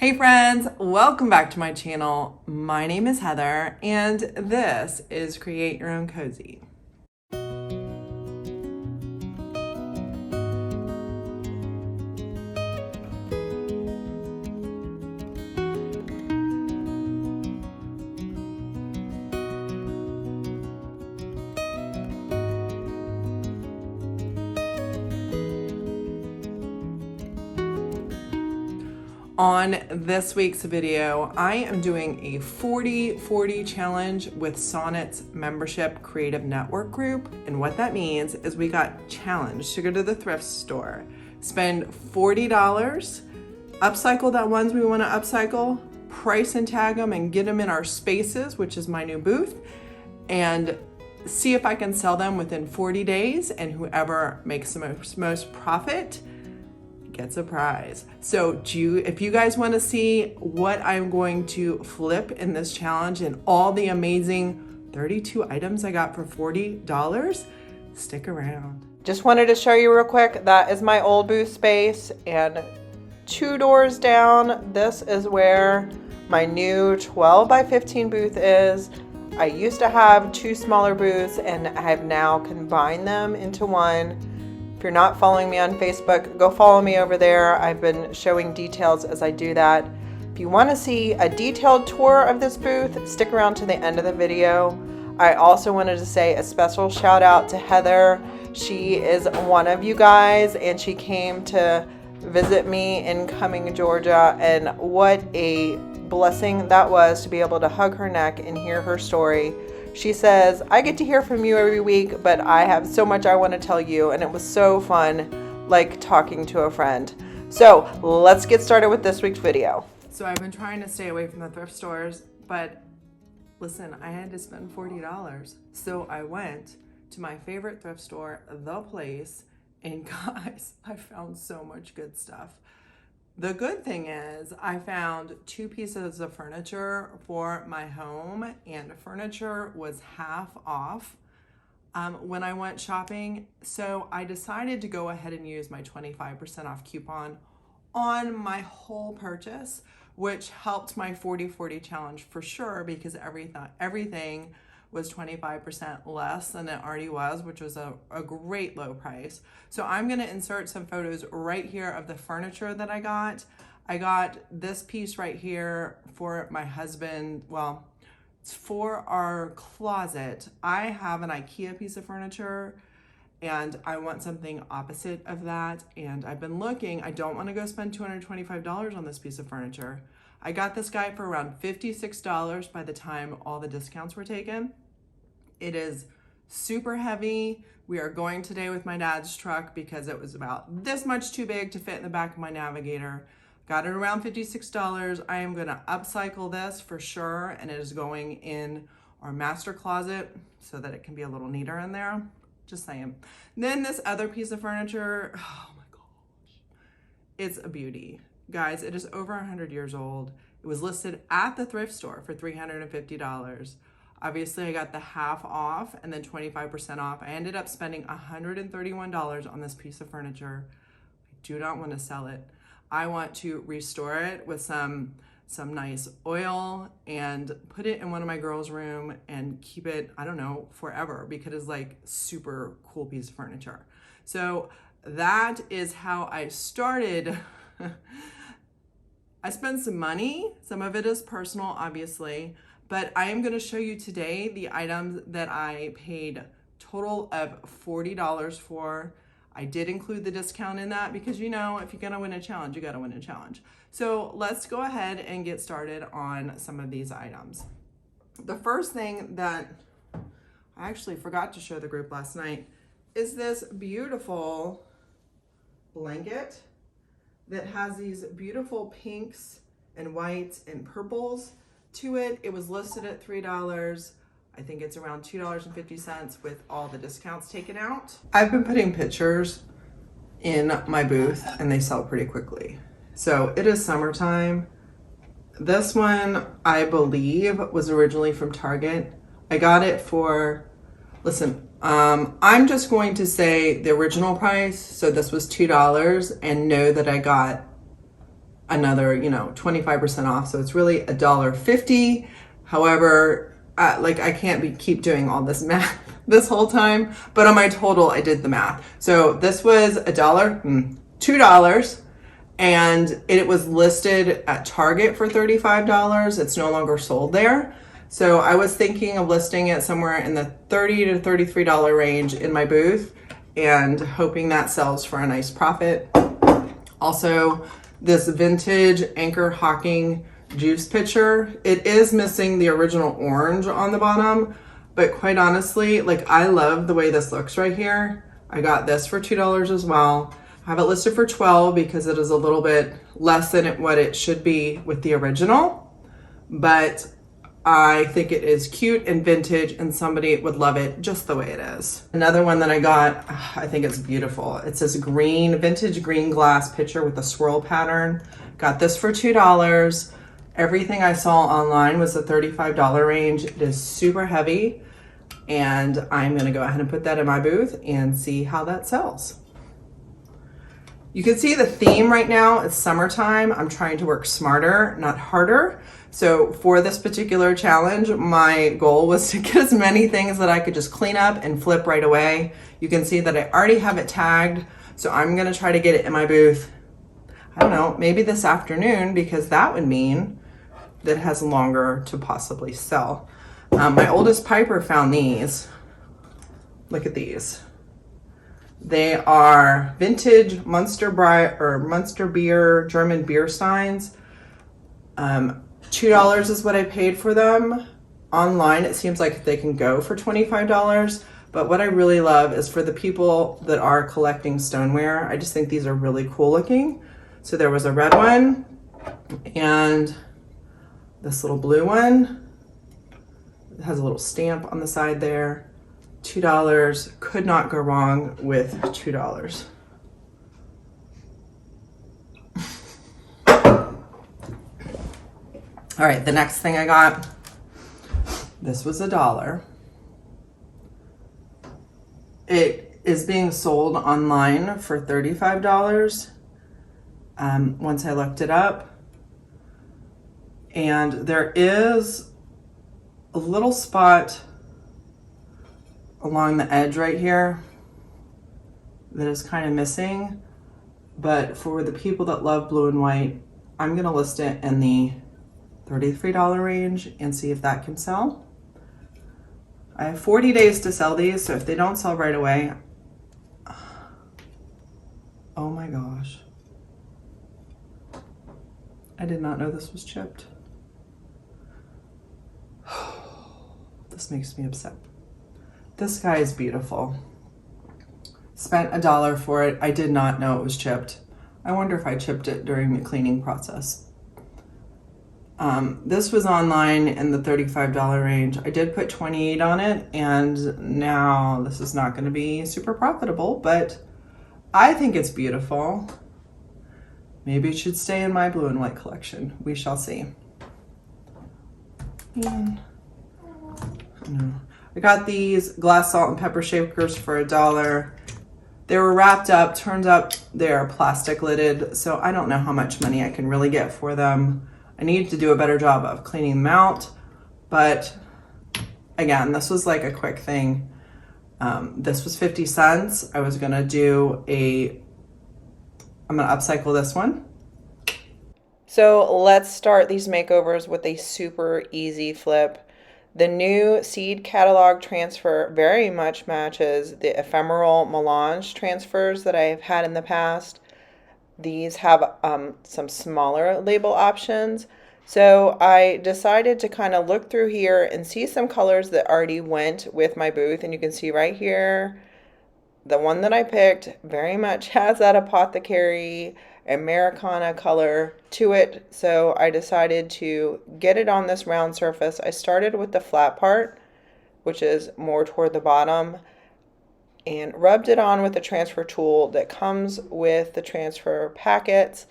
Hey friends, welcome back to my channel. My name is Heather and this is Create Your Own Cozy. On this week's video, I am doing a 40-40 challenge with Sonnet's membership creative network group. And what that means is we got challenged to go to the thrift store, spend $40, upcycle that ones we want to upcycle, price and tag them and get them in our spaces, which is my new booth, and see if I can sell them within 40 days. And whoever makes the most profit gets a prize. So if you guys want to see what I'm going to flip in this challenge and all the amazing 32 items I got for $40, stick around. Just wanted to show you real quick, that is my old booth space, and 2 doors down, this is where my new 12 by 15 booth is. I used to have 2 smaller booths and I have now combined them into one. If you're not following me on Facebook, go follow me over there. I've been showing details as I do that. If you want to see a detailed tour of this booth, stick around to the end of the video. I also wanted to say a special shout out to Heather. She is one of you guys and she came to visit me in Cumming, Georgia, and what a blessing that was to be able to hug her neck and hear her story. She says, I get to hear from you every week, but I have so much I want to tell you, and it was so fun, like talking to a friend. So let's get started with this week's video. So I've been trying to stay away from the thrift stores, but listen, I had to spend $40. So I went to my favorite thrift store, The Place, and guys, I found so much good stuff. The good thing is I found 2 pieces of furniture for my home, and furniture was half off when I went shopping. So I decided to go ahead and use my 25% off coupon on my whole purchase, which helped my 40-40 challenge for sure, because everything was 25% less than it already was, which was a great low price. So I'm gonna insert some photos right here of the furniture that I got. I got this piece right here for my husband. Well, it's for our closet. I have an IKEA piece of furniture and I want something opposite of that. And I've been looking, I don't wanna go spend $225 on this piece of furniture. I got this guy for around $56 by the time all the discounts were taken. It is super heavy. We are going today with my dad's truck because it was about this much too big to fit in the back of my Navigator. Got it around $56. I am gonna upcycle this for sure, and it is going in our master closet so that it can be a little neater in there. Just saying. Then this other piece of furniture, oh my gosh, it's a beauty. Guys, it is over 100 years old. It was listed at the thrift store for $350. Obviously, I got the half off and then 25% off. I ended up spending $131 on this piece of furniture. I do not want to sell it. I want to restore it with some nice oil and put it in one of my girls' room and keep it, I don't know, forever, because it's like super cool piece of furniture. So that is how I started. I spent some money. Some of it is personal, obviously, but I am going to show you today the items that I paid total of $40 for. I did include the discount in that because, you know, if you're going to win a challenge, you got to win a challenge. So let's go ahead and get started on some of these items. The first thing that I actually forgot to show the group last night is this beautiful blanket that has these beautiful pinks and whites and purples to it. It was listed at $3. I think it's around $2.50 with all the discounts taken out. I've been putting pictures in my booth and they sell pretty quickly. So it is summertime. This one, I believe, was originally from Target. I got it for, listen, I'm just going to say the original price. So this was $2, and know that I got another, 25% off. So it's really $1.50. However, I can't keep doing all this math this whole time, but on my total, I did the math. So this was $2, and it was listed at Target for $35. It's no longer sold there. So I was thinking of listing it somewhere in the $30 to $33 range in my booth and hoping that sells for a nice profit. Also, this vintage Anchor Hawking juice pitcher, it is missing the original orange on the bottom, but quite honestly, I love the way this looks right here. I got this for $2 as well. I have it listed for $12 because it is a little bit less than what it should be with the original, but I think it is cute and vintage, and somebody would love it just the way it is. Another one that I got, I think it's beautiful. It's this vintage green glass pitcher with a swirl pattern. Got this for $2. Everything I saw online was the $35 range. It is super heavy, and I'm gonna go ahead and put that in my booth and see how that sells. You can see the theme right now. It's summertime. I'm trying to work smarter, not harder. So for this particular challenge, my goal was to get as many things that I could just clean up and flip right away. You can see that I already have it tagged. So I'm gonna try to get it in my booth, I don't know, maybe this afternoon, because that would mean that it has longer to possibly sell. My oldest Piper found these. Look at these. They are vintage Munster beer, German beer steins. $2 is what I paid for them. Online, it seems like they can go for $25. But what I really love is for the people that are collecting stoneware, I just think these are really cool looking. So there was a red one and this little blue one. It has a little stamp on the side there. $2. Could not go wrong with $2. All right, the next thing I got, this was $1. It is being sold online for $35. Once I looked it up, and there is a little spot along the edge right here that is kind of missing, but for the people that love blue and white, I'm gonna list it in the $33 range and see if that can sell. I have 40 days to sell these, so if they don't sell right away, oh my gosh. I did not know this was chipped. This makes me upset. This guy is beautiful. Spent $1 for it. I did not know it was chipped. I wonder if I chipped it during the cleaning process. This was online in the $35 range. I did put 28 on it, and now this is not going to be super profitable, but I think it's beautiful. Maybe it should stay in my blue and white collection. We shall see. And, no. I got these glass salt and pepper shakers for $1. They were wrapped up. Turns out they're plastic lidded, so I don't know how much money I can really get for them. I need to do a better job of cleaning them out, but again, this was like a quick thing. This was 50 cents. I was gonna I'm gonna upcycle this one. So let's start these makeovers with a super easy flip. The new seed catalog transfer very much matches the ephemeral melange transfers that I've had in the past. These have some smaller label options. So I decided to kind of look through here and see some colors that already went with my booth. And you can see right here, the one that I picked very much has that apothecary Americana color to it. So I decided to get it on this round surface. I started with the flat part, which is more toward the bottom, and rubbed it on with the transfer tool that comes with the transfer packets.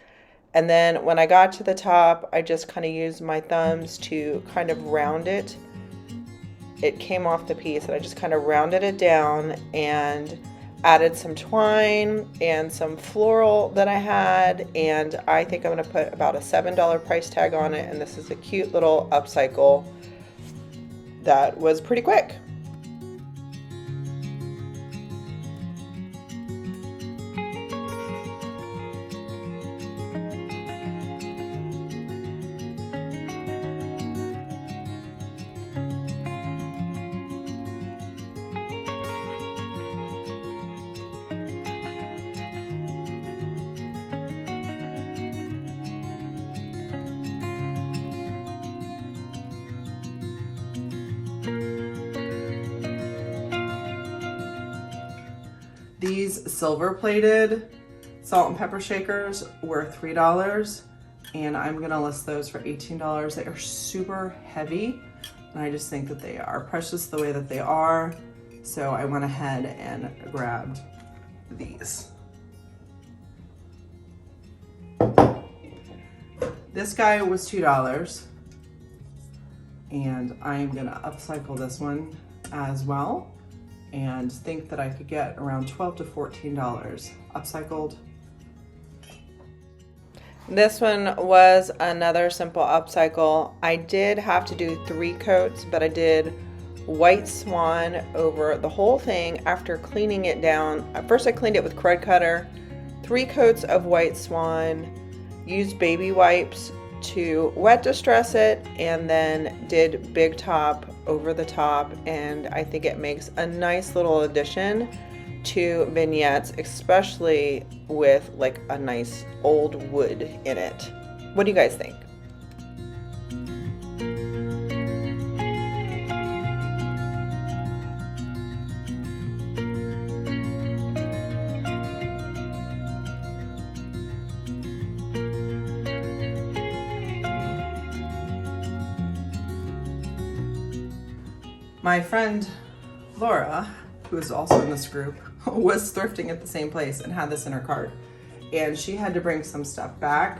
And then when I got to the top, I just kind of used my thumbs to kind of round it. It came off the piece and I just kind of rounded it down and added some twine and some floral that I had, and I think I'm going to put about a $7 price tag on it, and this is a cute little upcycle that was pretty quick. These silver plated salt and pepper shakers were $3, and I'm gonna list those for $18. They are super heavy, and I just think that they are precious the way that they are. So I went ahead and grabbed these. This guy was $2, and I am gonna upcycle this one as well, and think that I could get around $12 to $14 upcycled. This one was another simple upcycle. I did have to do 3 coats, but I did white swan over the whole thing after cleaning it down. At first I cleaned it with Crud Cutter, 3 coats of white swan, used baby wipes to wet distress it, and then did big top over the top, and I think it makes a nice little addition to vignettes, especially with like a nice old wood in it. What do you guys think? My friend Laura, who is also in this group, was thrifting at the same place and had this in her cart, and she had to bring some stuff back,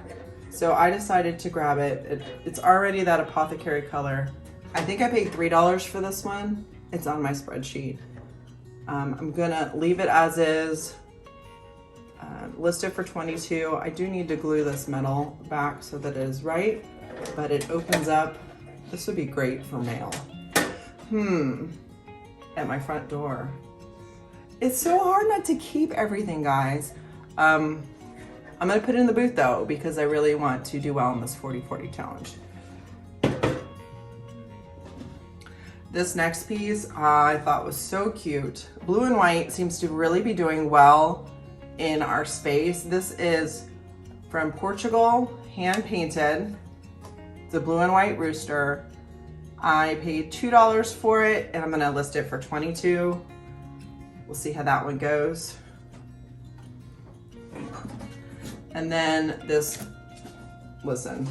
so I decided to grab it. It's already that apothecary color. I think I paid $3 for this one. It's on my spreadsheet. I'm gonna leave it as is, list it for $22. I do need to glue this metal back so that it is right, but it opens up. This would be great for mail. At my front door. It's so hard not to keep everything, guys. I'm gonna put it in the booth though, because I really want to do well in this 40-40 challenge. This next piece I thought was so cute. Blue and white seems to really be doing well in our space. This is from Portugal, hand painted. It's a blue and white rooster. I paid $2 for it, and I'm gonna list it for $22. We'll see how that one goes. And then this, listen,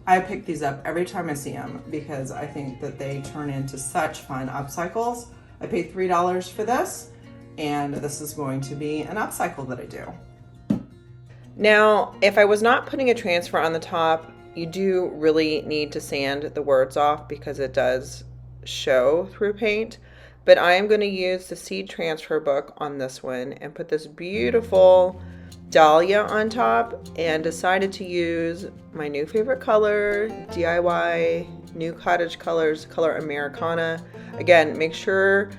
I pick these up every time I see them because I think that they turn into such fun upcycles. I paid $3 for this, and this is going to be an upcycle that I do. Now, if I was not putting a transfer on the top, you do really need to sand the words off because it does show through paint. But I am going to use the seed transfer book on this one and put this beautiful dahlia on top, and decided to use my new favorite color, DIY New Cottage Colors, color Americana. Again, make sure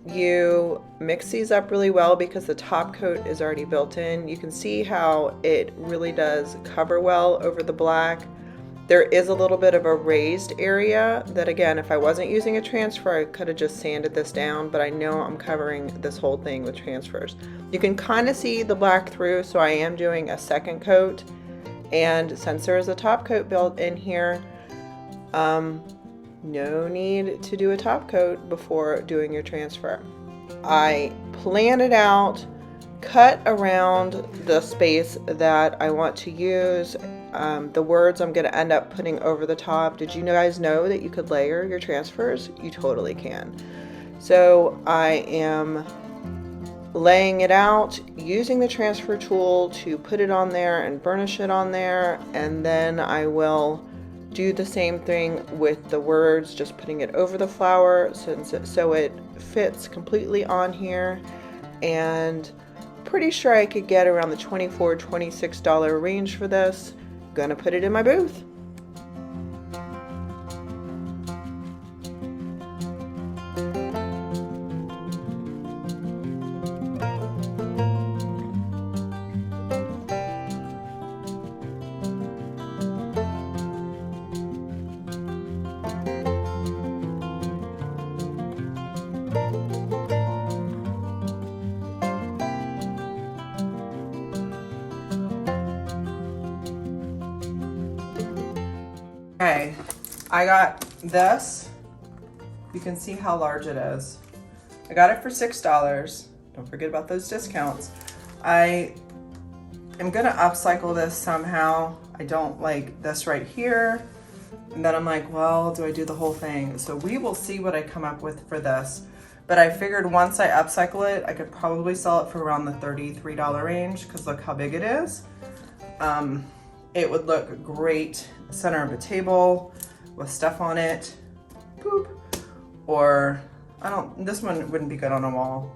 you mix these up really well because the top coat is already built in. You can see how it really does cover well over the black. There is a little bit of a raised area that, again, if I wasn't using a transfer, I could have just sanded this down, but I know I'm covering this whole thing with transfers. You can kind of see the black through, so I am doing a second coat, and since there is a top coat built in here, no need to do a top coat before doing your transfer. I plan it out, cut around the space that I want to use. The words I'm going to end up putting over the top. Did you guys know that you could layer your transfers? You totally can. So I am laying it out, using the transfer tool to put it on there and burnish it on there, and then I will do the same thing with the words, just putting it over the flower so it fits completely on here. and pretty sure I could get around the $24, $26 range for this. Gonna put it in my booth. Okay, I got this. You can see how large it is. I got it for $6. Don't forget about those discounts. I am gonna upcycle this somehow. I don't like this right here. And then I'm like, well, do I do the whole thing? So we will see what I come up with for this. But I figured once I upcycle it, I could probably sell it for around the $33 range, because look how big it is. It would look great center of a table with stuff on it. Boop. Or this one wouldn't be good on a wall.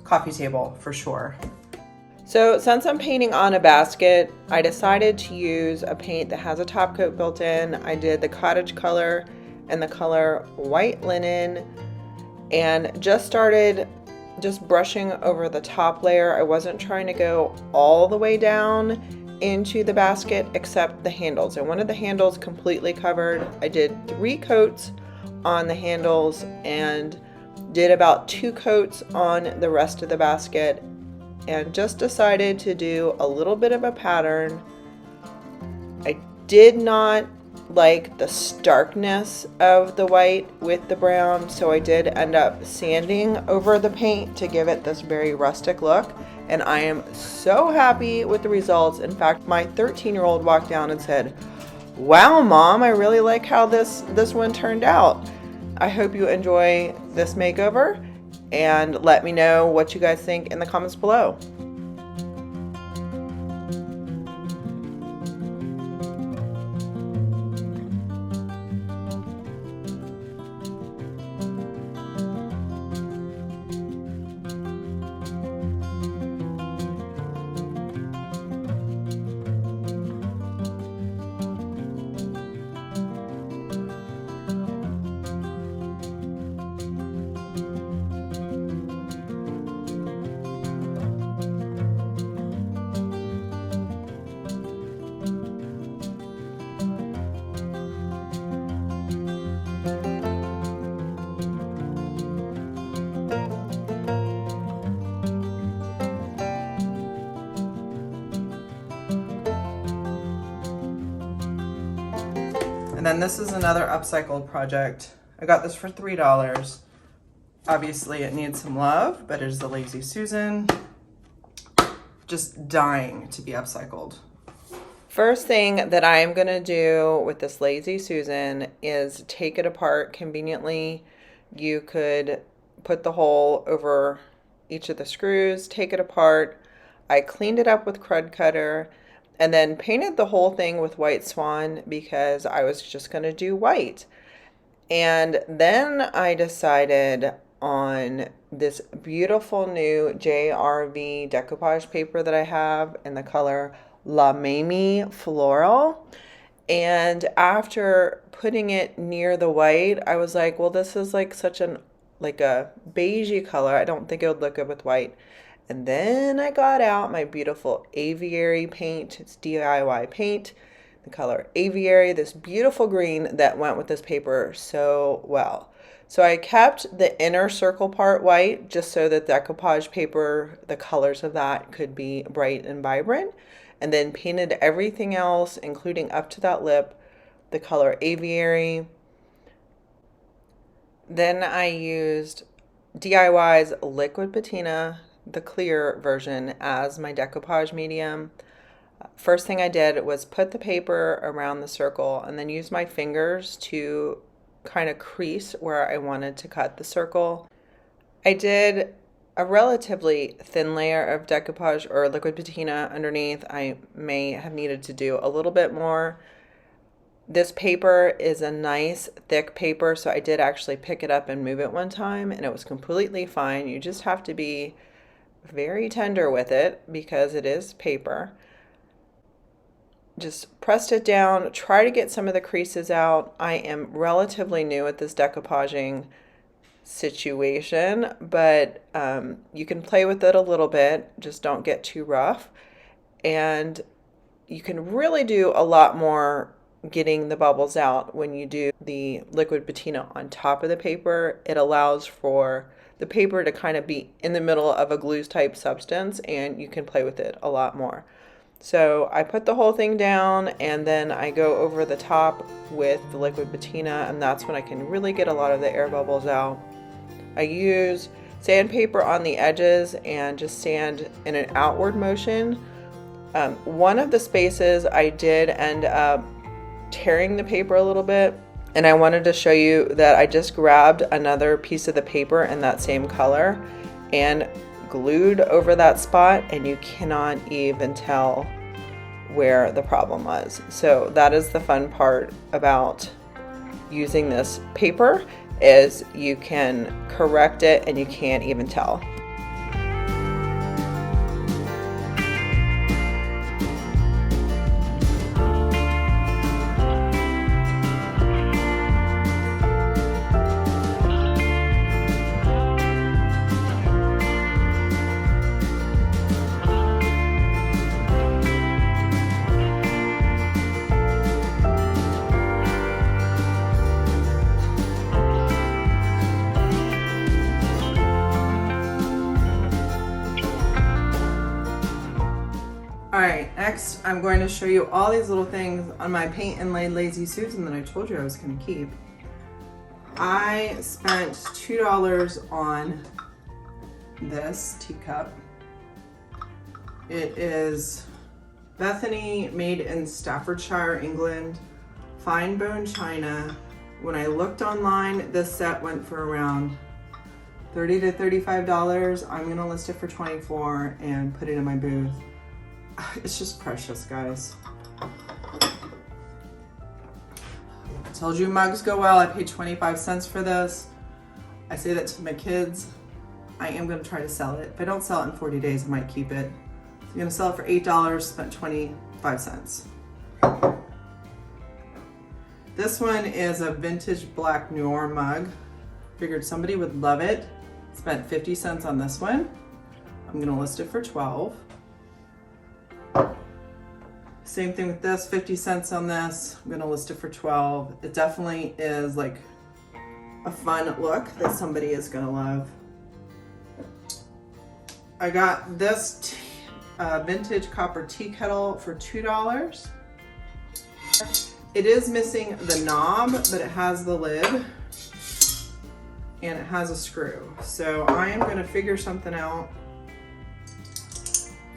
Coffee table for sure. So since I'm painting on a basket, I decided to use a paint that has a top coat built in. I did the cottage color and the color white linen, and just started brushing over the top layer. I wasn't trying to go all the way down into the basket except the handles. I wanted the handles completely covered. I did 3 coats on the handles and did about 2 coats on the rest of the basket, and just decided to do a little bit of a pattern. I did not like the starkness of the white with the brown, so I did end up sanding over the paint to give it this very rustic look, and I am so happy with the results. In fact, my 13-year-old walked down and said, "Wow, Mom, I really like how this one turned out." I hope you enjoy this makeover, and let me know what you guys think in the comments below. And then this is another upcycled project. I got this for $3. Obviously it needs some love, but it is the Lazy Susan. Just dying to be upcycled. First thing that I am gonna do with this Lazy Susan is take it apart conveniently. You could put the hole over each of the screws, take it apart. I cleaned it up with Crud Cutter, and then painted the whole thing with White Swan because I was just gonna do white. And then I decided on this beautiful new JRV decoupage paper that I have in the color La Mamie Floral. And after putting it near the white, I was like, well, this is like such a beigey color. I don't think it would look good with white. And then I got out my beautiful aviary paint. It's DIY paint, the color aviary, this beautiful green that went with this paper so well. So I kept the inner circle part white just so that decoupage paper, the colors of that could be bright and vibrant, and then painted everything else, including up to that lip, the color aviary. Then I used DIY's liquid patina, the clear version, as my decoupage medium. First thing I did was put the paper around the circle and then use my fingers to kind of crease where I wanted to cut the circle. I did a relatively thin layer of decoupage or liquid patina underneath. I may have needed to do a little bit more. This paper is a nice thick paper, so I did actually pick it up and move it one time and it was completely fine. You just have to be very tender with it because it is paper. Just pressed it down, try to get some of the creases out. I am relatively new at this decoupaging situation, but you can play with it a little bit, just don't get too rough. And you can really do a lot more getting the bubbles out when you do the liquid patina on top of the paper. It allows for the paper to kind of be in the middle of a glue type substance, and you can play with it a lot more. So I put the whole thing down, and then I go over the top with the liquid patina, and that's when I can really get a lot of the air bubbles out. I use sandpaper on the edges and just sand in an outward motion. One of the spaces I did end up tearing the paper a little bit, and I wanted to show you that I just grabbed another piece of the paper in that same color and glued over that spot, and you cannot even tell where the problem was. So that is the fun part about using this paper, is you can correct it and you can't even tell. Alright, next I'm going to show you all these little things on my paint and laid lazy Susan that I told you I was going to keep. I spent $2 on this teacup. It is Bethany, made in Staffordshire, England, fine bone china. When I looked online, this set went for around $30 to $35. I'm going to list it for $24 and put it in my booth. It's just precious, guys. I told you mugs go well. I paid 25 cents for this. I say that to my kids. I am going to try to sell it. If I don't sell it in 40 days, I might keep it. So I'm going to sell it for $8, spent 25 cents. This one is a vintage black Noir mug. Figured somebody would love it. Spent 50 cents on this one. I'm going to list it for 12. Same thing with this, 50 cents on this. I'm gonna list it for 12. It definitely is like a fun look that somebody is gonna love. I got this vintage copper tea kettle for $2. It is missing the knob, but it has the lid and it has a screw. So I am gonna figure something out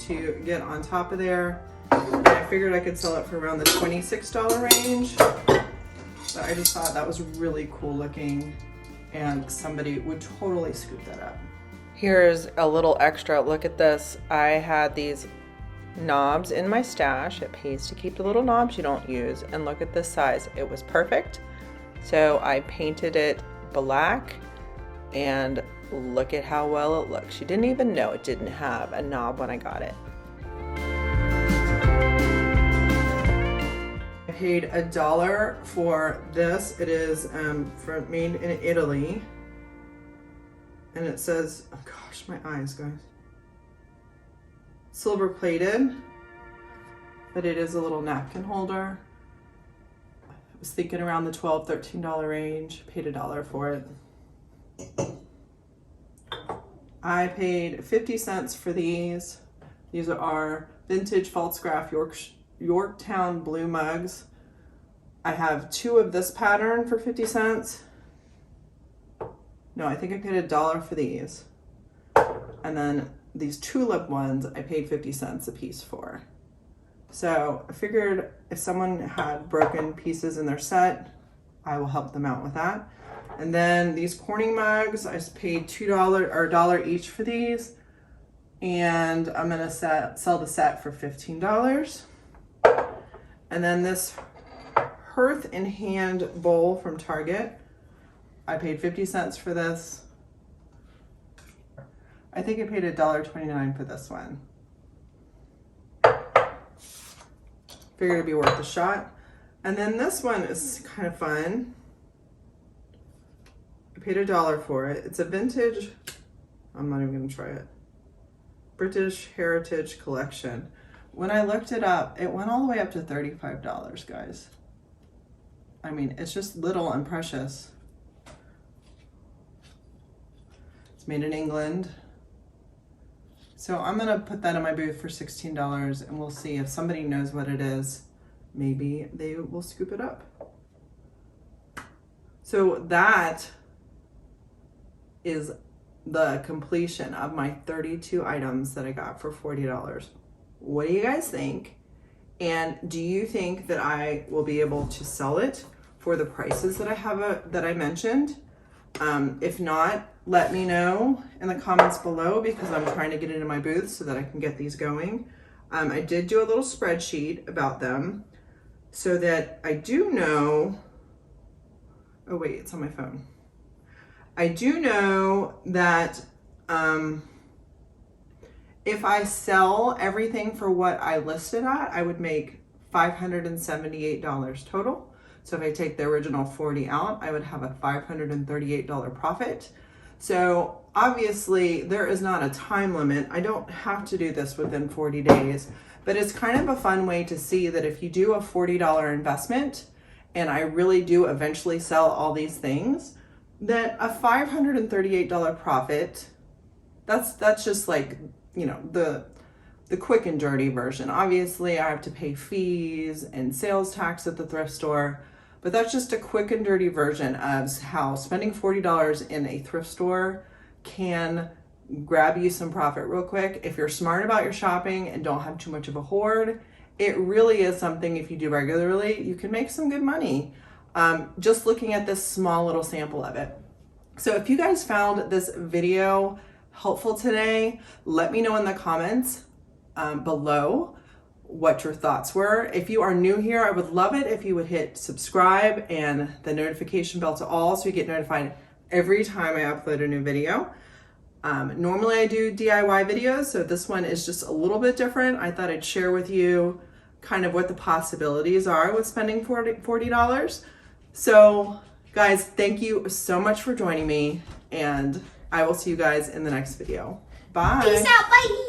to get on top of there. And I figured I could sell it for around the $26 range. But I just thought that was really cool looking and somebody would totally scoop that up. Here's a little extra. Look at this. I had these knobs in my stash. It pays to keep the little knobs you don't use. And look at this size. It was perfect. So I painted it black and look at how well it looks. You didn't even know it didn't have a knob when I got it. I paid $1 for this. It is made in Italy. And it says, oh gosh, my eyes, guys. Silver plated, but it is a little napkin holder. I was thinking around the $12, $13 range. Paid $1 for it. I paid 50 cents for these. These are vintage Falstaff Yorktown blue mugs. I have 2 of this pattern for 50 cents. No, I think I paid $1 for these. And then these tulip ones, I paid 50 cents a piece for. So I figured if someone had broken pieces in their set, I will help them out with that. And then these Corning mugs, I paid $2 or $1 each for these. And I'm gonna sell the set for $15. And then this Hearth in Hand bowl from Target. I paid 50 cents for this. I think I paid $1.29 for this one. Figured it'd be worth a shot. And then this one is kind of fun. I paid $1 for it. It's a vintage, I'm not even gonna try it. British Heritage Collection. When I looked it up, it went all the way up to $35, guys. I mean, it's just little and precious. It's made in England. So I'm gonna put that in my booth for $16 and we'll see if somebody knows what it is. Maybe they will scoop it up. So that is the completion of my 32 items that I got for $40. What do you guys think? And do you think that I will be able to sell it for the prices that I have that I mentioned? If not, let me know in the comments below because I'm trying to get it in my booth so that I can get these going. I did do a little spreadsheet about them so that I do know, oh wait, it's on my phone. I do know that if I sell everything for what I listed at, I would make $578 total. So if I take the original 40 out, I would have a $538 profit. So obviously there is not a time limit. I don't have to do this within 40 days, but it's kind of a fun way to see that if you do a $40 investment and I really do eventually sell all these things, that a $538 profit, that's just like, you know, the quick and dirty version. Obviously I have to pay fees and sales tax at the thrift store, but that's just a quick and dirty version of how spending $40 in a thrift store can grab you some profit real quick. If you're smart about your shopping and don't have too much of a hoard, it really is something, if you do regularly, you can make some good money. Just looking at this small little sample of it. So if you guys found this video helpful today, let me know in the comments below what your thoughts were. If you are new here, I would love it if you would hit subscribe and the notification bell to all so you get notified every time I upload a new video. Normally I do DIY videos, so this one is just a little bit different. I thought I'd share with you kind of what the possibilities are with spending $40. So guys, thank you so much for joining me, and I will see you guys in the next video. Bye. Peace out. Bye.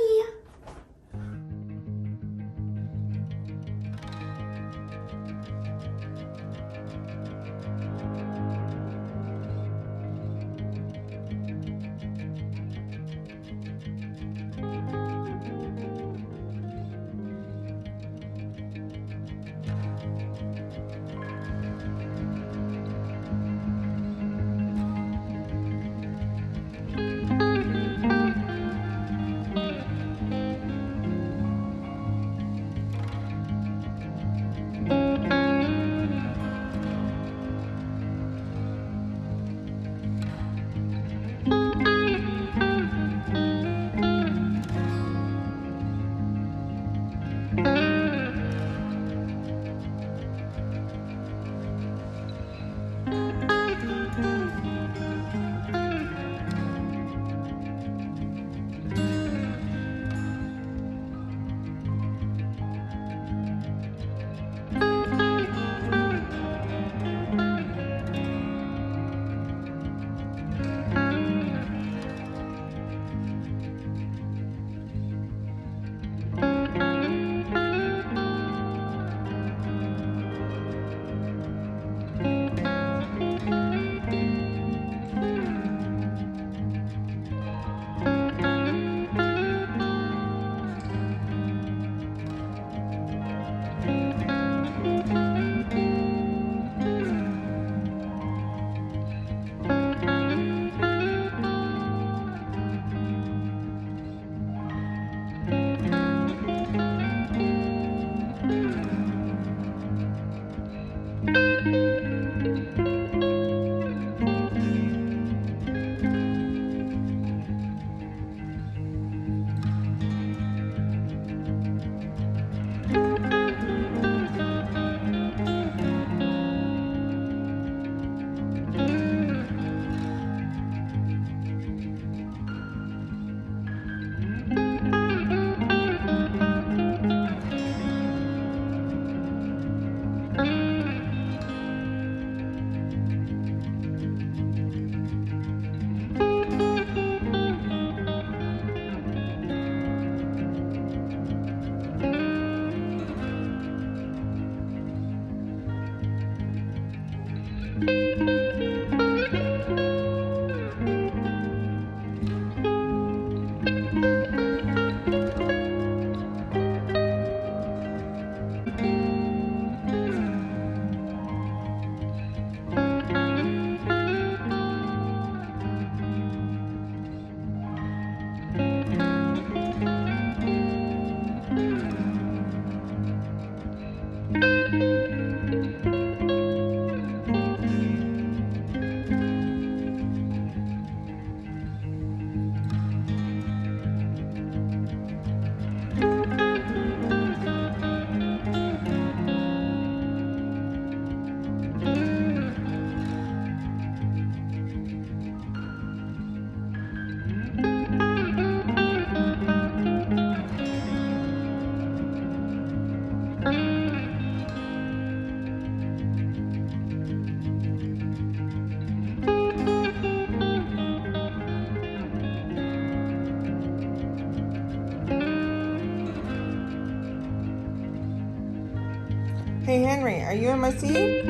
Hey Henry, are you in my seat?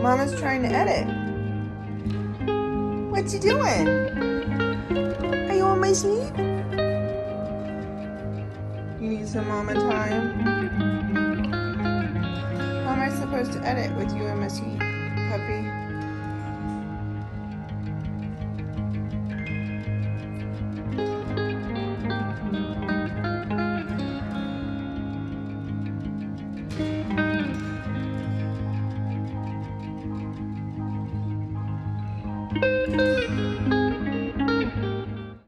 Mama's trying to edit. What you doing? Are you on my seat? You need some mama time? How am I supposed to edit with you in my seat, puppy?